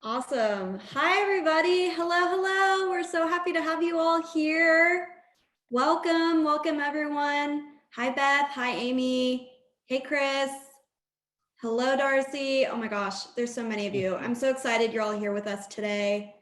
Awesome. Hi, everybody. Hello, hello. We're so happy to have you all here. Welcome, everyone. Hi, Beth. Hi, Amy. Hey, Chris. Hello, Darcy. Oh my gosh, there's so many of you. I'm so excited you're all here with us today.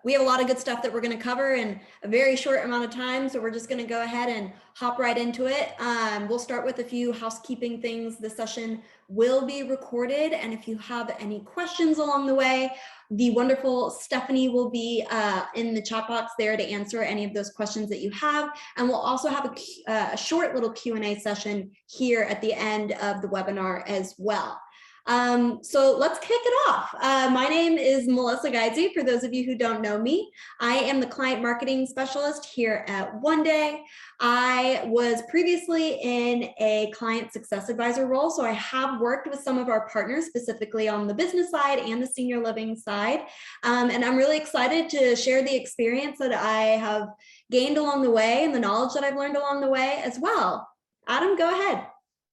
We have a lot of good stuff that we're going to cover in a very short amount of time, so we're just going to go ahead and hop right into it. We'll start with a few housekeeping things. The session will be recorded, and if you have any questions along the way, the wonderful Stephanie will be in the chat box there to answer any of those questions that you have, and we'll also have a short little Q&A session here at the end of the webinar as well. So let's kick it off. My name is Melissa Geise. For those of you who don't know me, I am the client marketing specialist here at OneDay. I was previously in a client success advisor role, so I have worked with some of our partners, specifically on the business side and the senior living side. And I'm really excited to share the experience that I have gained along the way and the knowledge that I've learned along the way as well. Adam, go ahead.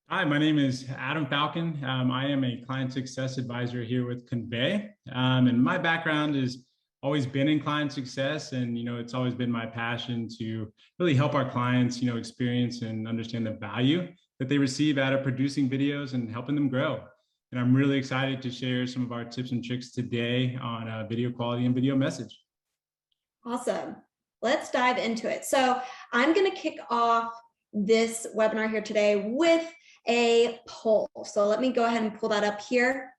Hi, my name is Adam Falcon. I am a client success advisor here with Convey. And my background has always been in client success. And, it's always been my passion to really help our clients, experience and understand the value that they receive out of producing videos and helping them grow. And I'm really excited to share some of our tips and tricks today on video quality and video message. Awesome. Let's dive into it. So I'm going to kick off this webinar here today with a poll. So let me go ahead and pull that up here.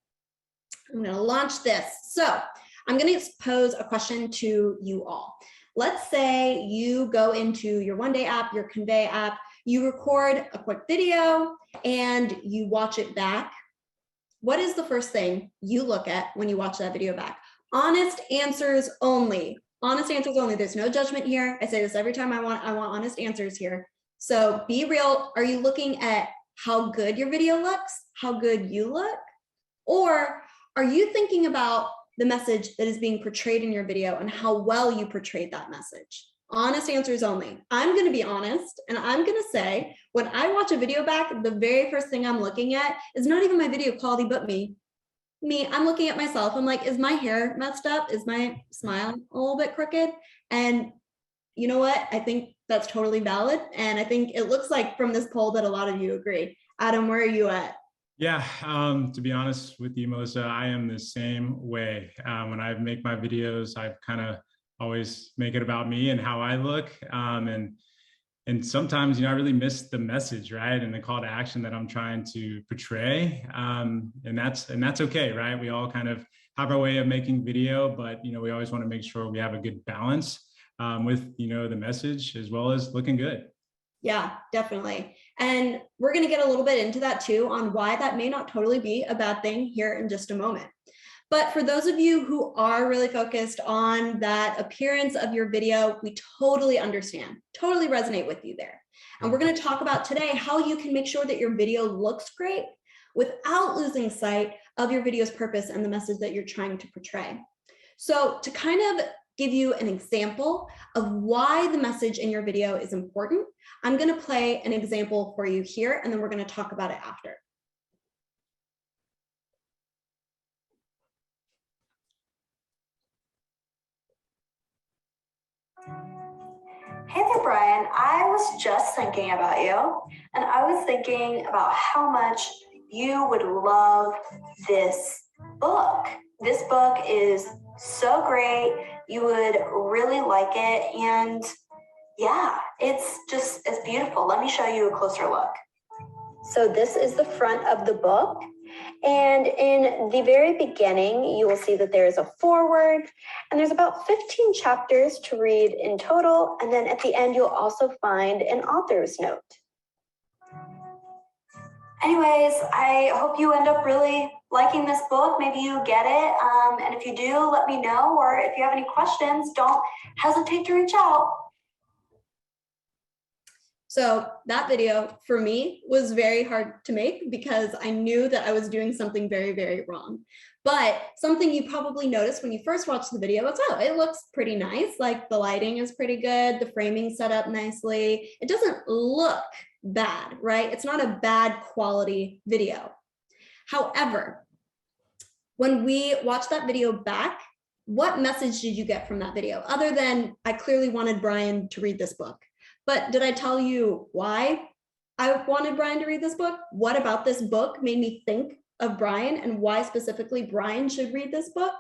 I'm going to launch this. So I'm going to pose a question to you all. Let's say you go into your OneDay app, your Convey app, you record a quick video and you watch it back. What is the first thing you look at when you watch that video back? Honest answers only. Honest answers only. There's no judgment here. I say this every time. I want honest answers here. So be real. Are you looking at how good your video looks, how good you look? Or are you thinking about the message that is being portrayed in your video and how well you portrayed that message? Honest answers only. I'm going to be honest, and I'm going to say when I watch a video back, the very first thing I'm looking at is not even my video quality, but me. I'm looking at myself. I'm like, is my hair messed up? Is my smile a little bit crooked? And you know what? I think that's totally valid. And I think it looks like from this poll that a lot of you agree. Adam, where are you at? Yeah, to be honest with you, Melissa, I am the same way. When I make my videos, I kind of always make it about me and how I look. And sometimes, I really miss the message, right? And the call to action that I'm trying to portray. And that's okay, right? We all kind of have our way of making video, but, we always want to make sure we have a good balance with, the message as well as looking good. Yeah, definitely. And we're going to get a little bit into that too, on why that may not totally be a bad thing here in just a moment. But for those of you who are really focused on that appearance of your video, we totally understand, totally resonate with you there. And we're going to talk about today how you can make sure that your video looks great without losing sight of your video's purpose and the message that you're trying to portray. So to kind of give you an example of why the message in your video is important, I'm going to play an example for you here, and then we're going to talk about it after. Hey there, Brian. I was just thinking about you, and I was thinking about how much you would love this book. This book is so great. You would really like it, and yeah, it's beautiful. Let me show you a closer look. So this is the front of the book. And in the very beginning, you will see that there is a foreword, and there's about 15 chapters to read in total. And then at the end, you'll also find an author's note. Anyways, I hope you end up really liking this book. Maybe you get it. And if you do, let me know. Or if you have any questions, don't hesitate to reach out. So that video for me was very hard to make because I knew that I was doing something very, very wrong. But something you probably noticed when you first watched the video is, oh, it looks pretty nice. Like the lighting is pretty good. The framing set up nicely. It doesn't look bad, right? It's not a bad quality video. However, When we watched that video back, what message did you get from that video? Other than I clearly wanted Brian to read this book, but did I tell you why I wanted Brian to read this book? What about this book made me think of Brian and why specifically Brian should read this book?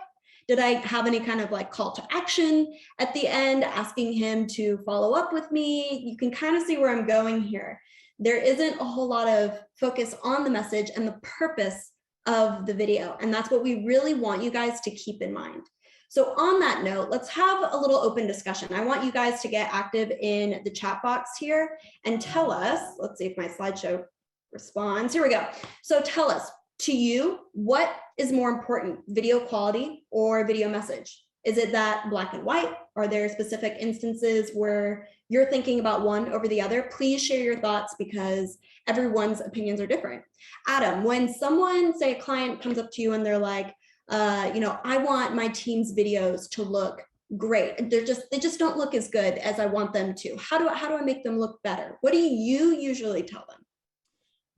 Did I have any kind of like call to action at the end, asking him to follow up with me? You can kind of see where I'm going here. There isn't a whole lot of focus on the message and the purpose of the video. And that's what we really want you guys to keep in mind. So on that note, let's have a little open discussion. I want you guys to get active in the chat box here and tell us, let's see if my slideshow responds. Here we go. So tell us, to you, what is more important, video quality or video message? Is it that black and white? Are there specific instances where you're thinking about one over the other? Please share your thoughts because everyone's opinions are different. Adam, when someone, say a client comes up to you and they're like, I want my team's videos to look great. They just don't look as good as I want them to. How do I make them look better? What do you usually tell them?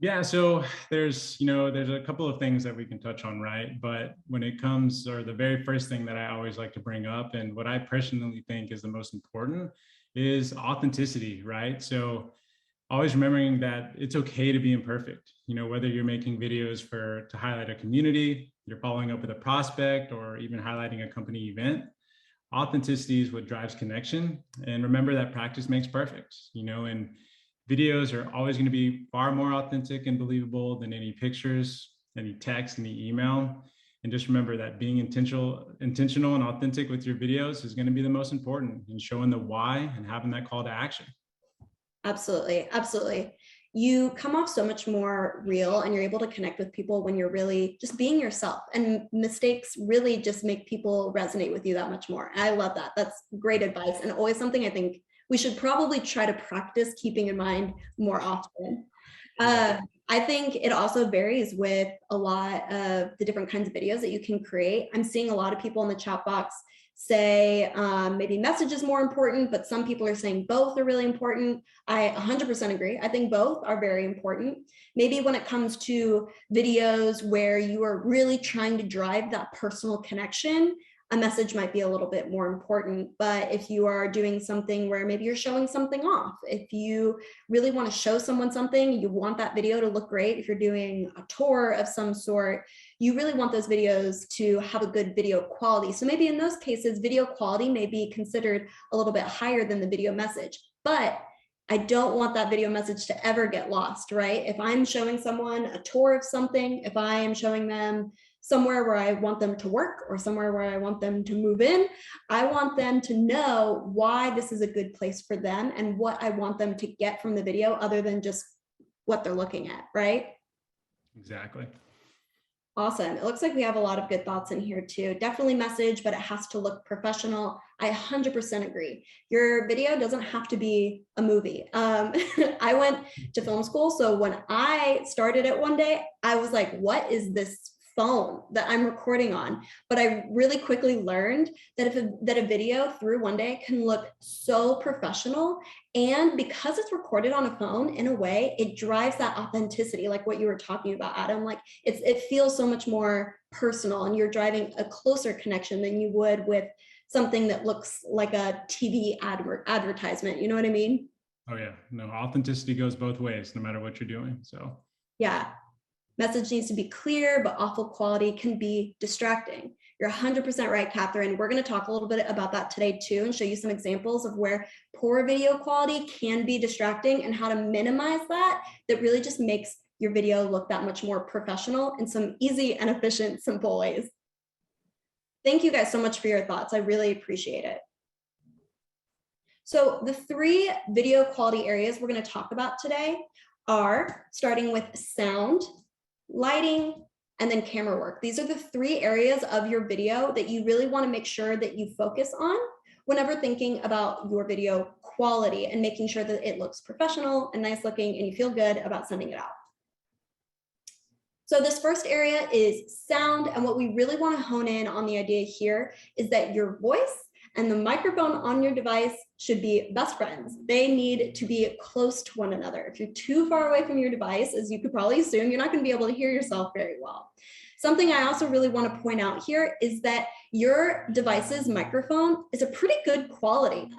Yeah, so there's a couple of things that we can touch on, right? But when it comes, or the very first thing that I always like to bring up, and what I personally think is the most important, is authenticity, right? So always remembering that it's okay to be imperfect. Whether you're making videos to highlight a community, you're following up with a prospect, or even highlighting a company event, authenticity is what drives connection. And remember that practice makes perfect, and videos are always going to be far more authentic and believable than any pictures, any text, any email. And just remember that being intentional and authentic with your videos is going to be the most important, and showing the why and having that call to action. Absolutely. Absolutely. You come off so much more real and you're able to connect with people when you're really just being yourself, and mistakes really just make people resonate with you that much more. And I love that. That's great advice, and always something I think we should probably try to practice keeping in mind more often. I think it also varies with a lot of the different kinds of videos that you can create. I'm seeing a lot of people in the chat box say maybe message is more important, but some people are saying both are really important. I 100% agree. I think both are very important. Maybe when it comes to videos where you are really trying to drive that personal connection, a message might be a little bit more important. But if you are doing something where maybe you're showing something off, if you really want to show someone something, you want that video to look great. If you're doing a tour of some sort, you really want those videos to have a good video quality. So maybe in those cases, video quality may be considered a little bit higher than the video message, but I don't want that video message to ever get lost, right? If I'm showing someone a tour of something, if I am showing them somewhere where I want them to work or somewhere where I want them to move in, I want them to know why this is a good place for them and what I want them to get from the video other than just what they're looking at, right? Exactly. Awesome. It looks like we have a lot of good thoughts in here too. Definitely message, but it has to look professional. I 100% agree. Your video doesn't have to be a movie. I went to film school. So when I started at OneDay, I was like, what is this phone that I'm recording on? But I really quickly learned that a video through OneDay can look so professional, and because it's recorded on a phone, in a way it drives that authenticity, like what you were talking about, Adam. Like it feels so much more personal, and you're driving a closer connection than you would with something that looks like a TV advertisement. You know what I mean? Oh yeah, no, authenticity goes both ways, no matter what you're doing. So yeah. Message needs to be clear, but awful quality can be distracting. You're 100% right, Catherine. We're going to talk a little bit about that today too, and show you some examples of where poor video quality can be distracting and how to minimize that really just makes your video look that much more professional in some easy and efficient, simple ways. Thank you guys so much for your thoughts. I really appreciate it. So the 3 video quality areas we're going to talk about today are starting with sound, lighting, and then camera work. These are the 3 areas of your video that you really want to make sure that you focus on whenever thinking about your video quality and making sure that it looks professional and nice looking and you feel good about sending it out. So this first area is sound, and what we really want to hone in on the idea here is that your voice and the microphone on your device should be best friends. They need to be close to one another. If you're too far away from your device, as you could probably assume, you're not going to be able to hear yourself very well. Something I also really want to point out here is that your device's microphone is a pretty good quality.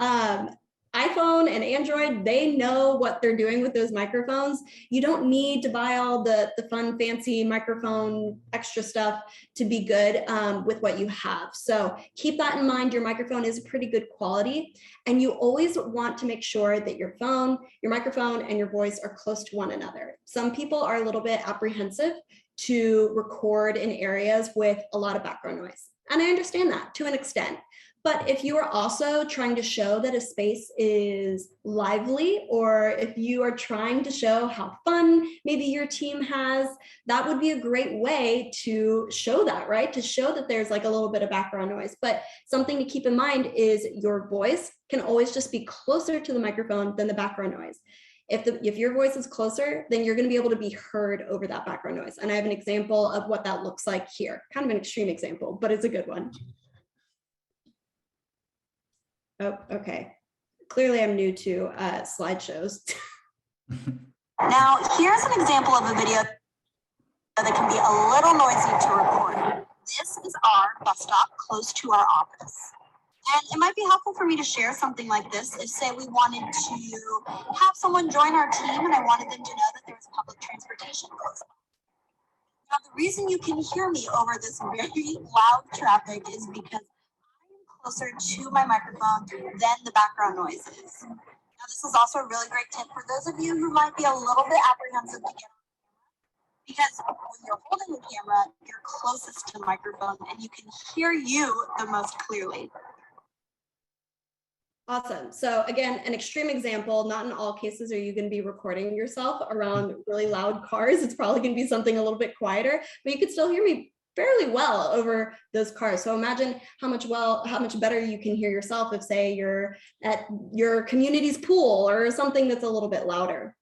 iPhone and Android, they know what they're doing with those microphones. You don't need to buy all the fun, fancy microphone extra stuff to be good with what you have. So keep that in mind. Your microphone is pretty good quality. And you always want to make sure that your phone, your microphone, and your voice are close to one another. Some people are a little bit apprehensive to record in areas with a lot of background noise. And I understand that to an extent. But if you are also trying to show that a space is lively, or if you are trying to show how fun maybe your team has, that would be a great way to show that, right? To show that there's like a little bit of background noise. But something to keep in mind is your voice can always just be closer to the microphone than the background noise. If your voice is closer, then you're going to be able to be heard over that background noise. And I have an example of what that looks like here. Kind of an extreme example, but it's a good one. Oh, okay. Clearly I'm new to slideshows. Now, here's an example of a video that can be a little noisy to record. This is our bus stop close to our office. And it might be helpful for me to share something like this if, say, we wanted to have someone join our team and I wanted them to know that there was public transportation close by. Now, the reason you can hear me over this very loud traffic is because closer to my microphone than the background noise is. Now, this is also a really great tip for those of you who might be a little bit apprehensive to get on camera, because when you're holding the camera, you're closest to the microphone and you can hear you the most clearly. Awesome. So again, an extreme example, not in all cases are you going to be recording yourself around really loud cars. It's probably going to be something a little bit quieter, but you could still hear me fairly well over those cars. So imagine how much better you can hear yourself if, say, you're at your community's pool or something that's a little bit louder.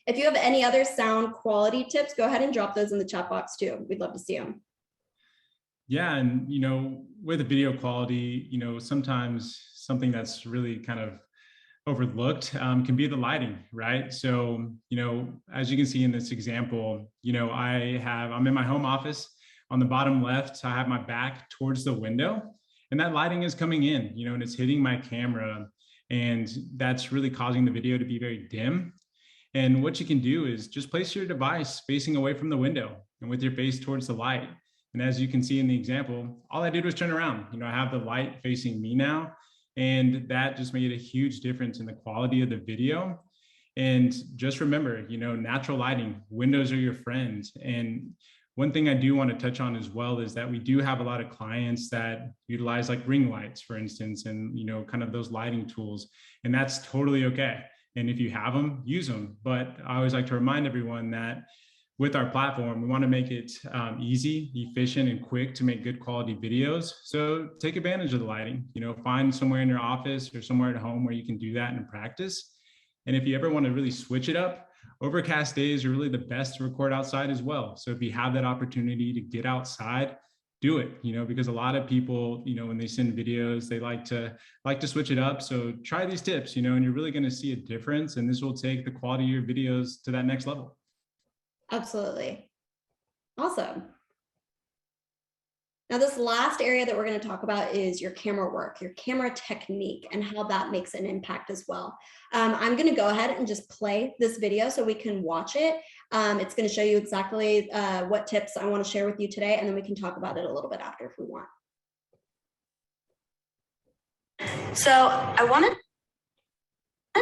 If you have any other sound quality tips, go ahead and drop those in the chat box too. We'd love to see them. Yeah, and with the video quality, sometimes something that's really kind of overlooked can be the lighting, right? So, as you can see in this example, I'm in my home office. On the bottom left, I have my back towards the window, and that lighting is coming in, and it's hitting my camera, and that's really causing the video to be very dim. And what you can do is just place your device facing away from the window and with your face towards the light. And as you can see in the example, all I did was turn around. I have the light facing me now. And that just made a huge difference in the quality of the video. And just remember, natural lighting, windows are your friend. And one thing I do want to touch on as well is that we do have a lot of clients that utilize like ring lights, for instance, and, kind of those lighting tools. And that's totally okay. And if you have them, use them. But I always like to remind everyone that with our platform, we want to make it easy, efficient, and quick to make good quality videos. So take advantage of the lighting, find somewhere in your office or somewhere at home where you can do that and practice. And if you ever want to really switch it up, overcast days are really the best to record outside as well. So if you have that opportunity to get outside, do it, because a lot of people, when they send videos, they like to switch it up. So try these tips, and you're really going to see a difference. And this will take the quality of your videos to that next level. Absolutely. Awesome. Now, this last area that we're going to talk about is your camera work, your camera technique, and how that makes an impact as well. I'm going to go ahead and just play this video so we can watch it. It's going to show you exactly what tips I want to share with you today, and then we can talk about it a little bit after if we want. So I want to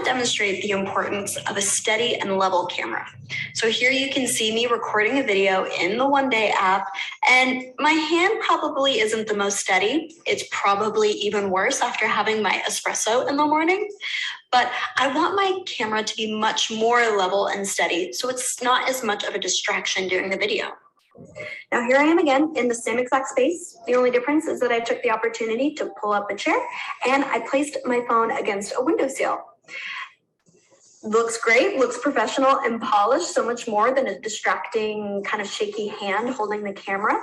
demonstrate the importance of a steady and level camera. So here you can see me recording a video in the OneDay app, and my hand probably isn't the most steady. It's probably even worse after having my espresso in the morning, but I want my camera to be much more level and steady so it's not as much of a distraction during the video. Now here I am again in the same exact space. The only difference is that I took the opportunity to pull up a chair and I placed my phone against a windowsill. Looks great, looks professional and polished, so much more than a distracting kind of shaky hand holding the camera.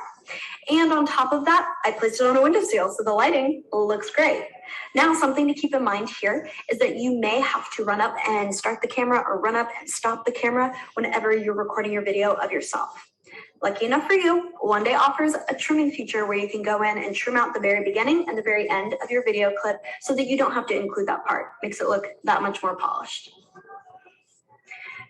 And on top of that, I placed it on a windowsill, so the lighting looks great. Now, something to keep in mind here is that you may have to run up and start the camera or run up and stop the camera whenever you're recording your video of yourself. Lucky enough for you, OneDay offers a trimming feature where you can go in and trim out the very beginning and the very end of your video clip so that you don't have to include that part. Makes it look that much more polished.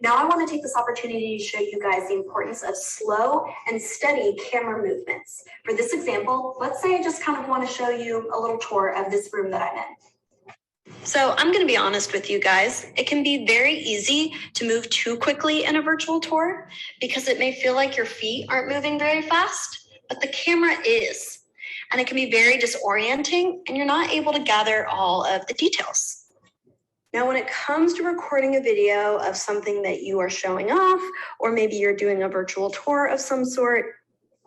Now I want to take this opportunity to show you guys the importance of slow and steady camera movements. For this example, let's say I just kind of want to show you a little tour of this room that I'm in. So I'm going to be honest with you guys. It can be very easy to move too quickly in a virtual tour because it may feel like your feet aren't moving very fast, but the camera is. And it can be very disorienting and you're not able to gather all of the details. Now, when it comes to recording a video of something that you are showing off, or maybe you're doing a virtual tour of some sort,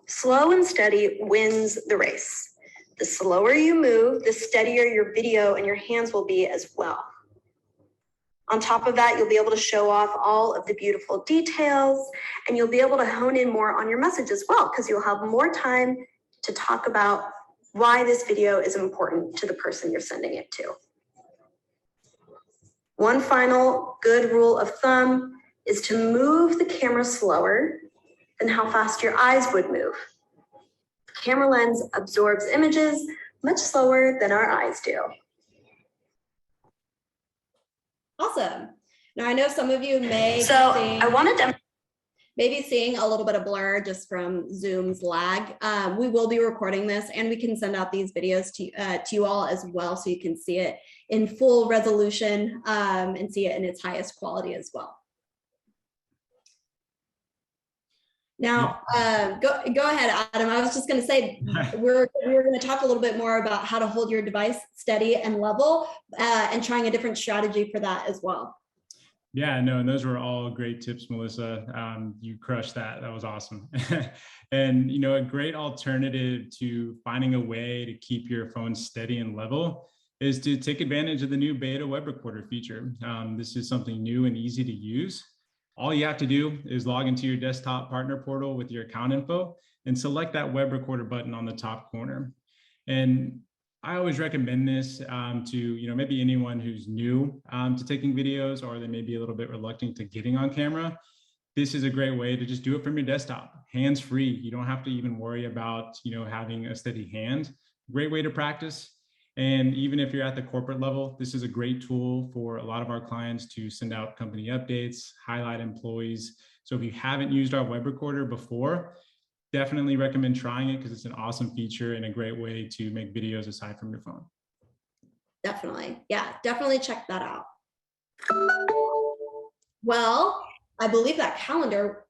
slow and steady wins the race. The slower you move, the steadier your video and your hands will be as well. On top of that, you'll be able to show off all of the beautiful details and you'll be able to hone in more on your message as well because you'll have more time to talk about why this video is important to the person you're sending it to. One final good rule of thumb is to move the camera slower than how fast your eyes would move. Camera lens absorbs images much slower than our eyes do. Awesome. Now I know some of you may maybe seeing a little bit of blur just from Zoom's lag. We will be recording this and we can send out these videos to you all as well so you can see it in full resolution and see it in its highest quality as well. Now, go ahead, Adam. I was just going to say, we're going to talk a little bit more about how to hold your device steady and level and trying a different strategy for that as well. Yeah, no, and those were all great tips, Melissa. You crushed that. That was awesome. And, you know, a great alternative to finding a way to keep your phone steady and level is to take advantage of the new beta web recorder feature. This is something new and easy to use. All you have to do is log into your desktop partner portal with your account info and select that web recorder button on the top corner. And I always recommend this to, you know, maybe anyone who's new to taking videos or they may be a little bit reluctant to getting on camera. This is a great way to just do it from your desktop, hands-free. You don't have to even worry about, you know, having a steady hand. Great way to practice. And even if you're at the corporate level, this is a great tool for a lot of our clients to send out company updates, highlight employees. So if you haven't used our web recorder before, definitely recommend trying it because it's an awesome feature and a great way to make videos aside from your phone. Definitely. Yeah, definitely check that out. Well, I believe that calendar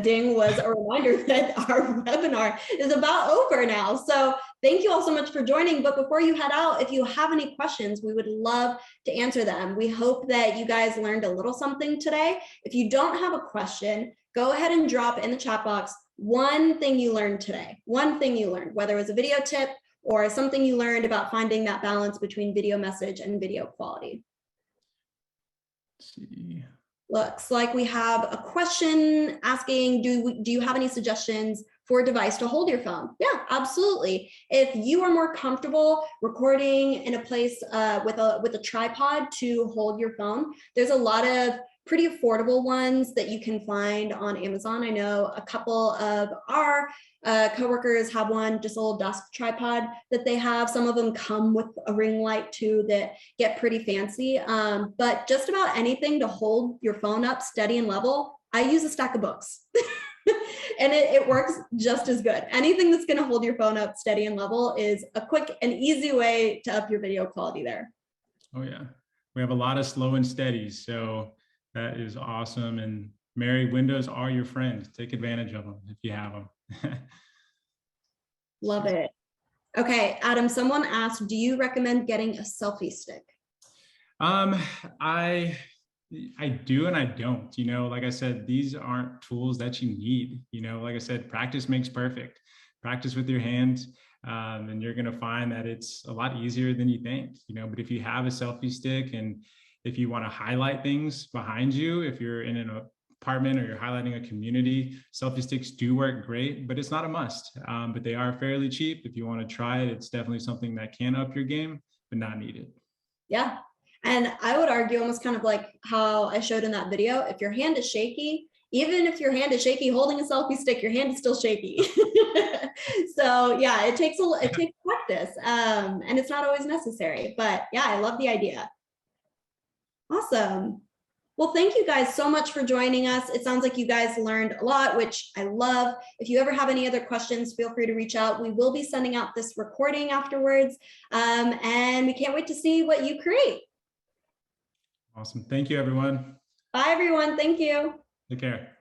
ding was a reminder that our webinar is about over now. So thank you all so much for joining. But before you head out, if you have any questions, we would love to answer them. We hope that you guys learned a little something today. If you don't have a question, go ahead and drop in the chat box one thing you learned today, one thing you learned, whether it was a video tip or something you learned about finding that balance between video message and video quality. Let's see. Looks like we have a question asking, do you have any suggestions for a device to hold your phone? Yeah, absolutely. If you are more comfortable recording in a place with a tripod to hold your phone, there's a lot of pretty affordable ones that you can find on Amazon. I know a couple of our coworkers have one, just a little desk tripod that they have. Some of them come with a ring light too that get pretty fancy. But just about anything to hold your phone up steady and level, I use a stack of books. And it works just as good. Anything that's going to hold your phone up steady and level is a quick and easy way to up your video quality there. Oh yeah, we have a lot of slow and steadies, so that is awesome. And Mary, windows are your friend. Take advantage of them if you have them. Love it. Okay, Adam, someone asked, do you recommend getting a selfie stick? I do and I don't. You know, like I said, these aren't tools that you need. You know, like I said, practice makes perfect. Practice with your hands, and you're going to find that it's a lot easier than you think. You know, but if you have a selfie stick and if you want to highlight things behind you, if you're in an apartment or you're highlighting a community, selfie sticks do work great, but it's not a must. But they are fairly cheap. If you want to try it, it's definitely something that can up your game, but not needed. Yeah. And I would argue almost kind of like how I showed in that video, if your hand is shaky even if your hand is shaky holding a selfie stick, your hand is still shaky. So yeah, it takes practice, and it's not always necessary, but yeah, I love the idea. Awesome. Well, thank you guys so much for joining us. It sounds like you guys learned a lot, which I love. If you ever have any other questions, feel free to reach out. We will be sending out this recording afterwards, and we can't wait to see what you create. Awesome. Thank you, everyone. Bye, everyone. Thank you. Take care.